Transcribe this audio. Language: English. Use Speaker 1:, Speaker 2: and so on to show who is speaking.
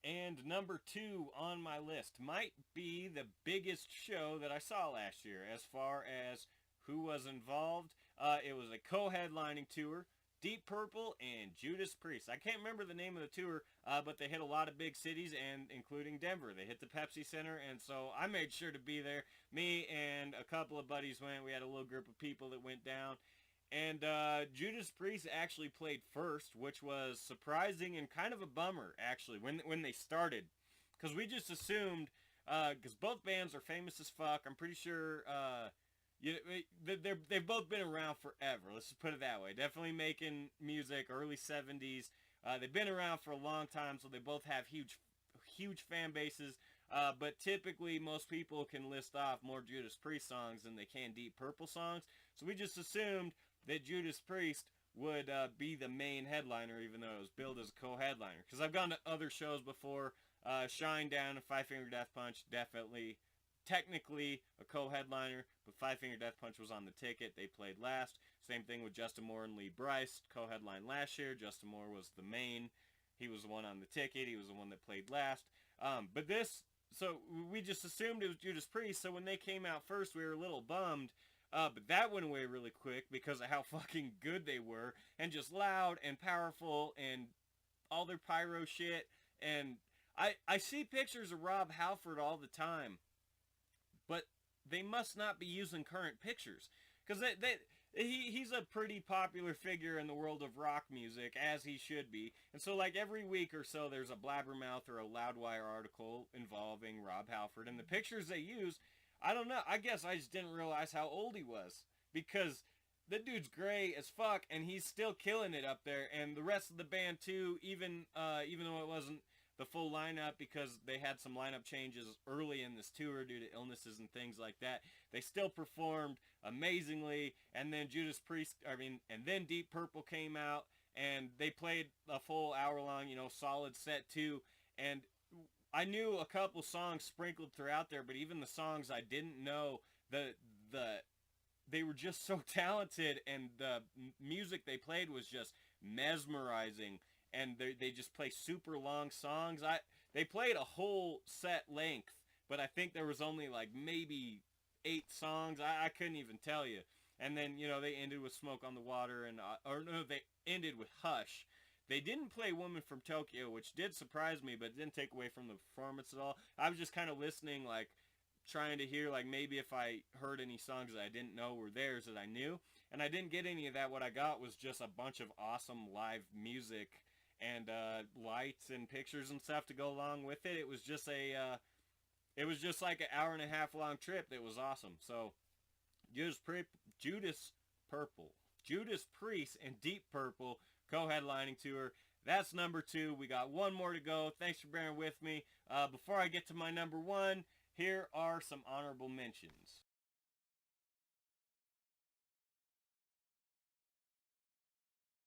Speaker 1: And number two on my list might be the biggest show that I saw last year as far as who was involved. It was a co-headlining tour. Deep Purple and Judas Priest. I can't remember the name of the tour, but they hit a lot of big cities, and including Denver. They hit the Pepsi Center, and so I made sure to be there. Me and a couple of buddies went. We had a little group of people that went down. And Judas Priest actually played first, which was surprising and kind of a bummer, actually, when they started. Because we just assumed, because both bands are famous as fuck. I'm pretty sure they've both been around forever. Let's just put it that way. Definitely making music, early 70s. They've been around for a long time, so they both have huge fan bases. But typically, most people can list off more Judas Priest songs than they can Deep Purple songs. So we just assumed that Judas Priest would be the main headliner, even though it was billed as a co-headliner. Because I've gone to other shows before. Shinedown and Five Finger Death Punch, definitely, technically a co-headliner, but Five Finger Death Punch was on the ticket. They played last. Same thing with Justin Moore and Lee Brice, co-headline last year. Justin Moore was the main. He was the one on the ticket. He was the one that played last. But this, so we just assumed it was Judas Priest. So when they came out first, we were a little bummed. But that went away really quick because of how fucking good they were, and just loud and powerful, and all their pyro shit. And I see pictures of Rob Halford all the time, but they must not be using current pictures, because he's a pretty popular figure in the world of rock music, as he should be. And so, like, every week or so, there's a Blabbermouth or a Loudwire article involving Rob Halford, and the pictures they use, I don't know. I guess I just didn't realize how old he was, because the dude's gray as fuck, and he's still killing it up there. And the rest of the band too, even though it wasn't the full lineup, because they had some lineup changes early in this tour due to illnesses and things like that, they still performed amazingly. And then and then Deep Purple came out, and they played a full hour long, solid set too. And I knew a couple songs sprinkled throughout there, but even the songs I didn't know, they were just so talented, and the music they played was just mesmerizing. And they just play super long songs. They played a whole set length, but I think there was only like maybe 8 songs. I couldn't even tell you. And then they ended with Smoke on the Water, and or no, they ended with Hush. They didn't play Woman from Tokyo, which did surprise me, but it didn't take away from the performance at all. I was just kind of listening, like, trying to hear, like, maybe if I heard any songs that I didn't know were theirs that I knew. And I didn't get any of that. What I got was just a bunch of awesome live music and lights and pictures and stuff to go along with it. It was just like an hour and a half long trip that was awesome. So Judas Purple, Judas Priest, and Deep Purple co-headlining tour. That's number 2. We got one more to go. Thanks for bearing with me. Before I get to my number 1, here are some honorable mentions.